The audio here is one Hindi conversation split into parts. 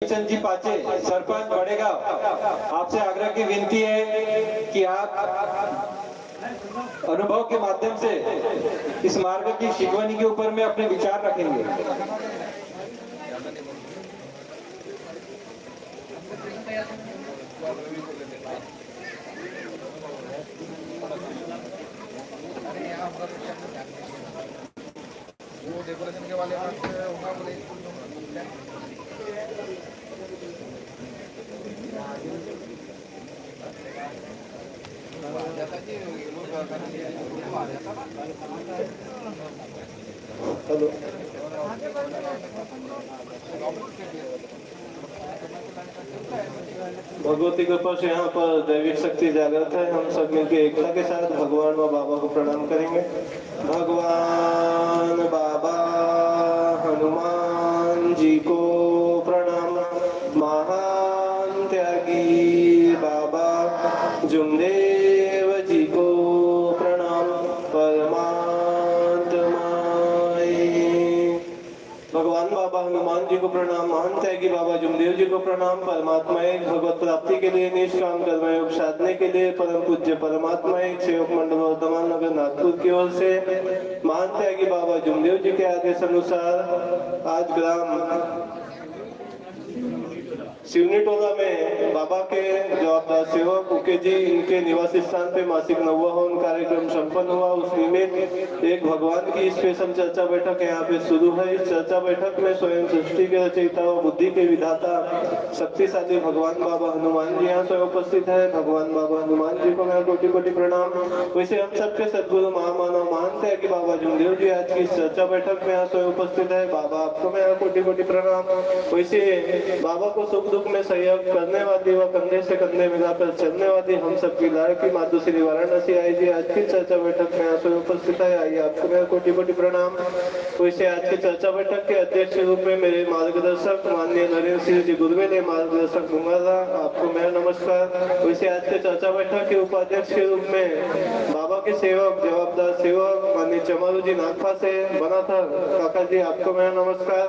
चंद जी पाचे, सरपंच बड़ेगांव, आपसे आग्रह की विनती है कि आप अनुभव के माध्यम से इस मार्ग की शिकवनी के ऊपर में अपने विचार रखेंगे। वो डेकोरेशन के वाले हेलो, भगवती कृपा से यहाँ पर दैविक शक्ति जागृत है। हम सब मिलकर एकता के साथ भगवान व बाबा को प्रणाम करेंगे। भगवान बाबा हनुमान जी को प्रणाम। महान त्यागी बाबा जुमदेव जी को प्रणाम। भगवान बाबा हनुमान जी को प्रणाम। महान त्यागी बाबा जुमदेव जी को प्रणाम। परमात्मा एक भगवत प्राप्ति के लिए निष्काम कर्मयोग साधने के लिए परम पूज्य परमात्मा एक सेवक मंडल वर्धमान नगर नागपुर की ओर से महान त्यागी बाबा जुमदेव जी के आदेश अनुसार आज ग्राम सिवनी टोला में बाबा के जवाबदार सेवक उके जी इनके निवासी स्थान पे मासिक 9वां कार्यक्रम संपन्न हुआ। उस निमित्त एक भगवान की स्पेशल चर्चा बैठक यहाँ पे शुरू है। इस चर्चा बैठक में स्वयं सृष्टि के रचयिता व बुद्धि के विधाता शक्तिशाली भगवान बाबा हनुमान जी यहाँ स्वयं उपस्थित है। भगवान बाबा हनुमान जी को मेरा कोटि कोटि प्रणाम। वैसे हम सबके सदगुरु महामानव मानते हैं कि बाबा जुमदेव जी आज की चर्चा बैठक में यहाँ स्वयं उपस्थित है। बाबा आपको मेरा कोटि कोटि प्रणाम। वैसे बाबा को सुख दुख में सहयोग करने वाली व कंधे से कंधे मिलाकर चलने वाली हम सबकी लाड़की मातु श्री वाराणसी आई जी आज की चर्चा बैठक में यहाँ स्वयं उपस्थित है। आइए आपको मेरा कोटि कोटि प्रणाम। वैसे आज की चर्चा बैठक के अध्यक्ष के रूप में मेरे मार्गदर्शक माननीय नरेंद्र सिंह जी गुरुवे ने मार्गदर्शक दूंगा, आपको मेरा नमस्कार। वैसे आज के चर्चा बैठक के उपाध्यक्ष के रूप में बाबा के सेवक जवाबदार सेवक माननीय चमारू जी नागपा से बना था काका जी, आपको मेरा नमस्कार।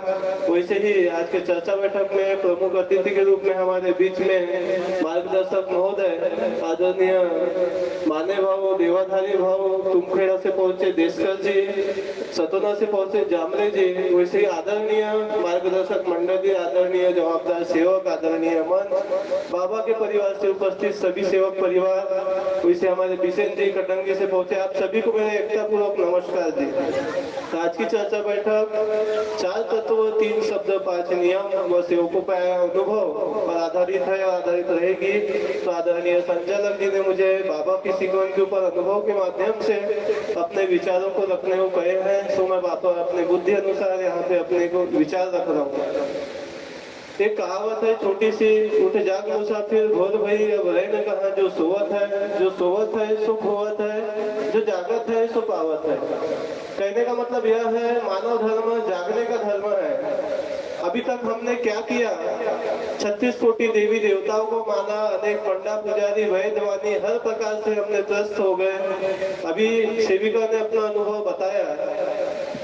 वैसे ही आज के चर्चा बैठक में प्रमुख अतिथि के रूप में हमारे बीच में मार्गदर्शक महोदय आदरणीय माने भाव देवाधारी भाव तुमखेड़ा से पहुंचे देशकर जी, सतोना से पहुंचे जामले जी। वैसे ही आदरणीय मार्गदर्शक मंडली, आदरणीय जवाबदार सेवक, आदरणीय मन बाबा के परिवार से उपस्थित सभी सेवक परिवार, वैसे हमारे बिसेन जी कटंगी से पहुंचे, आप सभी को मेरा एकता पूर्वक नमस्कार जी। आज की चर्चा बैठक 4 तत्व 3 शब्द 5 नियम व सेवकों का अनुभव पर आधारित है और आधारित रहेगी। तो आदरणीय संचालक जी ने मुझे बाबा की सिकवन के ऊपर अनुभव के माध्यम से अपने विचारों को रखने को कहे हैं। सो मैं बाबा अपने बुद्धि अनुसार यहाँ पे अपने को विचार रख रहा हूँ। एक कहावत है छोटी सी, उठ जाग मुसाफिर भोर भई अब रह न कहा, जो सोवत है सो खोवत है, जो जागत है सो पावत है। कहने का मतलब यह है मानव धर्म जागने का धर्म है। अभी तक हमने क्या किया, 36 कोटि देवी देवताओं को माना, अनेक पंडा पुजारी वैद्य वाणी हर प्रकार से हमने त्रस्त हो गए। अभी सेविका ने अपना अनुभव बताया,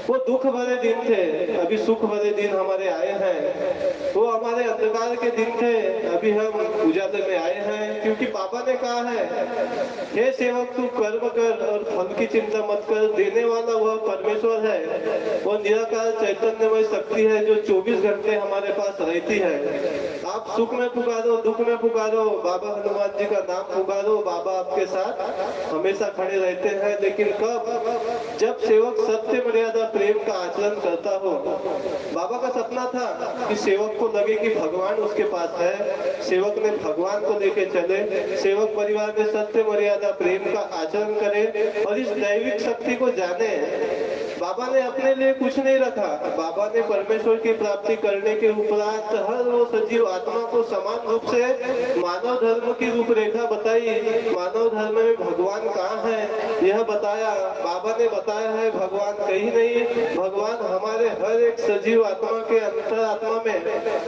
वो दुख भरे दिन थे, अभी सुख भरे दिन हमारे आए हैं। वो हमारे अंधकार के दिन थे, अभी हम उजाले में आए हैं। क्योंकि बाबा ने कहा है, हे सेवक तू कर्म कर और फल की चिंता मत कर, देने वाला वह परमेश्वर है, वो निराकार चैतन्यमय शक्ति है जो 24 घंटे हमारे पास रहती है। आप सुख में पुकारो, दुख में पुकारो, बाबा हनुमान जी का नाम पुकारो, बाबा आपके साथ हमेशा खड़े रहते हैं। लेकिन कब, जब सेवक सत्य मर्यादा प्रेम का आचरण करता हो। बाबा का सपना था कि सेवक को लगे कि भगवान उसके पास है, सेवक ने भगवान को लेके चले, सेवक परिवार में सत्य मर्यादा प्रेम का आचरण करे और इस दैविक शक्ति को जाने। बाबा ने अपने लिए कुछ नहीं रखा, बाबा ने परमेश्वर की प्राप्ति करने के उपरांत हर वो सजीव आत्मा को समान रूप से मानव धर्म की रूपरेखा बताई। मानव धर्म में भगवान कहाँ है यह बताया। बाबा ने बताया है भगवान कहीं नहीं, भगवान हमारे हर एक सजीव आत्मा के अंतर आत्मा में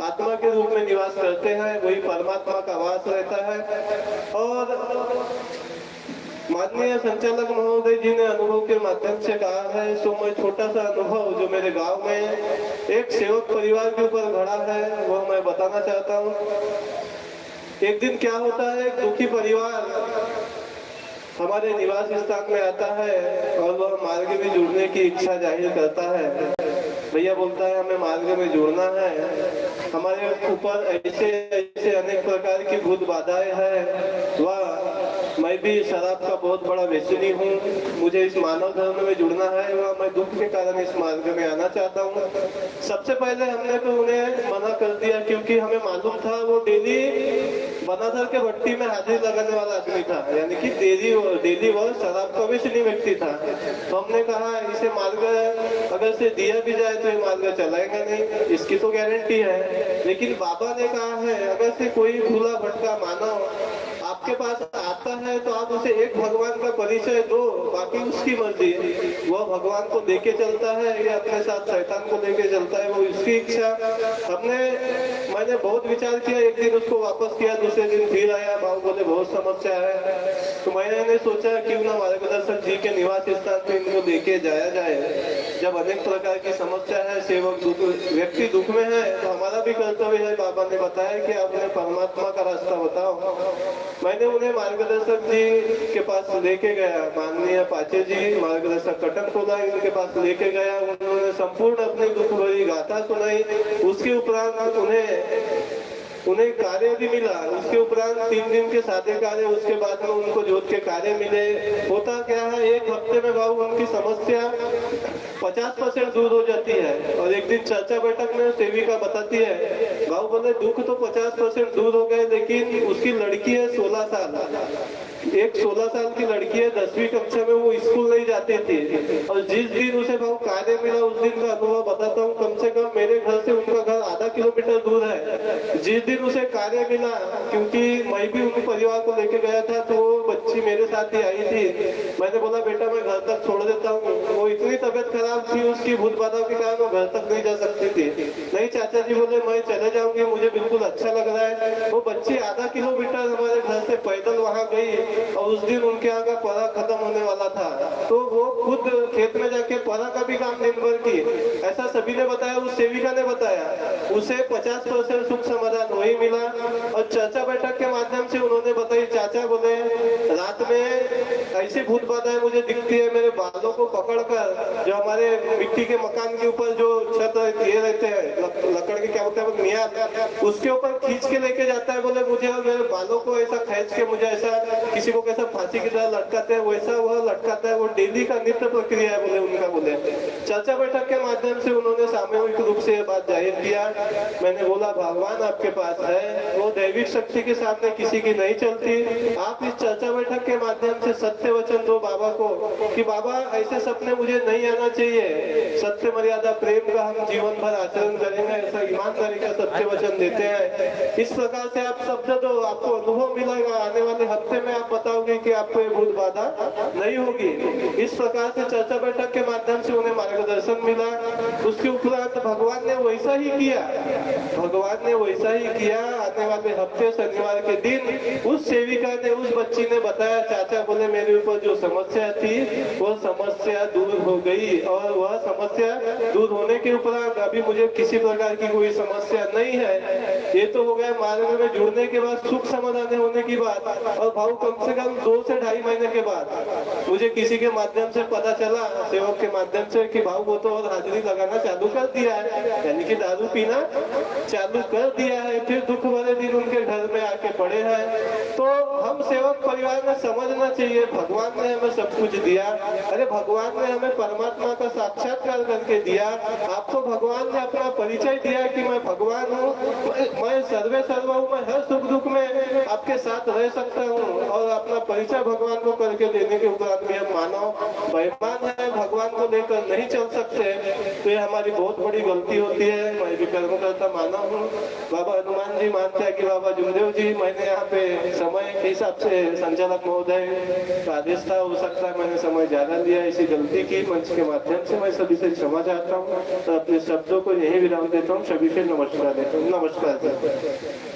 आत्मा के रूप में निवास करते हैं, वही परमात्मा का वास रहता है। और माननीय माननीय संचालक महोदय जी ने अनुभव के माध्यम से कहा है, सो मैं छोटा सा अनुभव जो मेरे गांव में एक सेवक परिवार के ऊपर घड़ा है वो मैं बताना चाहता हूँ। एक दिन क्या होता है, एक दुखी परिवार हमारे निवास स्थान में आता है और वह मार्ग में जुड़ने की इच्छा जाहिर करता है। भैया बोलता है हमें मार्ग में जुड़ना है, हमारे ऊपर ऐसे ऐसे अनेक प्रकार की भूत बाधाएं हैं, वह मैं भी शराब का बहुत बड़ा व्यसनी हूँ, मुझे इस मानव धर्म में जुड़ना है, वह मैं दुख के कारण इस मार्ग में आना चाहता हूँ। सबसे पहले हमने तो उन्हें मना कर दिया, क्योंकि हमें मालूम था वो डेली बनाधर के भट्टी में हाजिर लगाने वाला आदमी था, यानी कि डेली वह शराब का व्यसनी व्यक्ति था। तो हमने कहा इसे मार्ग अगर से दिया भी जाए तो ये मार्ग चलाएगा नहीं, इसकी तो गारंटी है। लेकिन बाबा ने कहा है अगर से कोई भूला भटका मानव आपके पास आता है तो आप उसे एक भगवान का परिचय दो, बाकी उसकी मर्जी। वह भगवान को देके चलता है या अपने साथ शैतान को लेके चलता है, वो उसकी इच्छा। मैंने बहुत विचार किया, एक दिन उसको वापस किया, दूसरे दिन फिर आया, भाव बोले बहुत समस्या है। तो मैंने सोचा क्यों ना मार्गदर्शक जी के निवास स्थान पे इनको लेके जाया जाए। जब अनेक प्रकार की समस्या है, सेवक व्यक्ति दुख में है, तो हमारा भी कर्तव्य है। बाबा ने बताया कि आप उन्हें परमात्मा का रास्ता बताओ। मैंने उन्हें मार्गदर्शक जी के पास लेके गया, माननीय पाचे जी मार्गदर्शक कटन खोला, इनके पास लेके गया। उन्होंने संपूर्ण अपनी दुख भरी गाथा सुनाई। उसके उपरांत उन्हें कार्य भी मिला। उसके उपरांत 3 दिन के सादे कार्य, उसके बाद में उनको जोत के कार्य मिले। होता क्या है, एक हफ्ते में भाव उनकी समस्या 50% दूर हो जाती है। और एक दिन चर्चा बैठक में सेविका बताती है, भाव बोले दुख तो 50% दूर हो गए, लेकिन उसकी लड़की है 16 साल। एक 16 साल की लड़की है, 10वीं कक्षा में, वो स्कूल नहीं जाती थी। और जिस दिन उसे भाव कार्य मिला उस दिन का अनुभव बताता हूँ। कम से कम मेरे घर से उनका घर आधा किलोमीटर दूर है। जिस दिन उसे कार्य मिला, क्योंकि मैं भी उनके परिवार को लेके गया था, तो वो बच्ची मेरे साथ ही आई थी। मैंने बोला बेटा मैं घर तक छोड़ देता हूँ। वो इतनी तबीयत खराब थी उसकी भूत बाधा के कारण, वो घर तक नहीं जा सकती थी। नहीं चाचा जी बोले मैं चले जाऊंगी, मुझे बिल्कुल अच्छा लग रहा है। वो बच्ची आधा किलोमीटर हमारे घर से पैदल वहाँ गई। और उस दिन उनके यहाँ का परा खत्म होने वाला था, तो वो खुद खेत में जाके परा का भी काम दिन भर की। ऐसा सभी ने बताया, उस सेविका ने बताया। उसे 50% सुख समाधान वही मिला। और चर्चा बैठक के माध्यम से उन्होंने बताई, चाचा बोले रात में ऐसी भूत बाधाएं मुझे दिखती है, मेरे बालों को पकड़कर, जो हमारे मिट्टी के मकान के ऊपर जो छत ये रहते हैं लकड़ के, क्या होता है मियाद, उसके ऊपर खींच के लेके जाता है। बोले मुझे और मेरे बालों को ऐसा खींच के, मुझे ऐसा किसी को कैसा फांसी की तरह लटकाते हैं वैसा वह लटकाता है। वो डेली का नित्य प्रक्रिया है बोले उनका। बोले चर्चा बैठक के माध्यम से उन्होंने सामूहिक रूप से ये बात जाहिर किया। मैंने बोला भगवान आपके पास है, वो दैविक शक्ति के सामने किसी की नहीं चलती। आप इस चर्चा बैठक के माध्यम से सत्य वचन दो बाबा को कि बाबा ऐसे सपने मुझे नहीं आना चाहिए, सत्य मर्यादा प्रेम का हम जीवन भर आचरण करेंगे, ऐसा ईमानदारी का सत्य वचन देते हैं। इस प्रकार से आप शब्द दो, आपको अनुभव मिलेगा। आने वाले हफ्ते में आप बताओगे कि आपको ये भूत बाधा नहीं होगी। इस प्रकार से चर्चा बैठक के माध्यम से उन्हें मार्गदर्शन मिला। उसके उपरांत भगवान ने वैसा ही किया, भगवान ने वैसा ही किया। आने वाले हफ्ते शनिवार के दिन उस सेविका ने, उस बच्ची ने बताया, चाचा बोले मेरे ऊपर जो समस्या थी वो समस्या दूर हो गई। और वह समस्या दूर होने के उपरांत अभी मुझे किसी प्रकार की कोई समस्या नहीं है। ये तो हो गया मार्ग में जुड़ने के बाद सुख समाधान होने की बात। और भाव कम से कम 2 से ढाई महीने के बाद मुझे किसी के माध्यम से पता चला, सेवक के माध्यम से, कि भाव वो तो और हाजिरी लगाना चालू कर दिया है, यानी कि दारू पीना चालू कर दिया है। फिर दुख भरे दिन उनके घर में आके पड़े हैं। तो हम सेवक परिवार में समझना चाहिए, भगवान ने हमें सब कुछ दिया। अरे भगवान ने हमें परमात्मा का साक्षात्कार करके दिया। आपको भगवान ने अपना परिचय दिया कि मैं भगवान हूँ, मैं सर्वे सर्व हूँ, मैं हर सुख दुख में आपके साथ रह सकता हूँ। और अपना परिचय भगवान को करके देने के उपरांत भी हम मानव बेईमान है, भगवान को लेकर नहीं चल सकते, तो ये हमारी बहुत बड़ी गलती होती है। मैं भी कर्म करता मानव हूँ। बाबा हनुमान जी मानते हैं कि बाबा जुमदेव जी, मैंने यहाँ पे समय के हिसाब से संचालक महोदय का आदेश था, हो सकता है मैंने समय ज्यादा लिया, इसी गलती की मंच के माध्यम से मैं सभी से क्षमा चाहता हूँ। तो अपने शब्दों को यही विराम देता हूँ, सभी से नमस्कार देता हूँ। नमस्कार।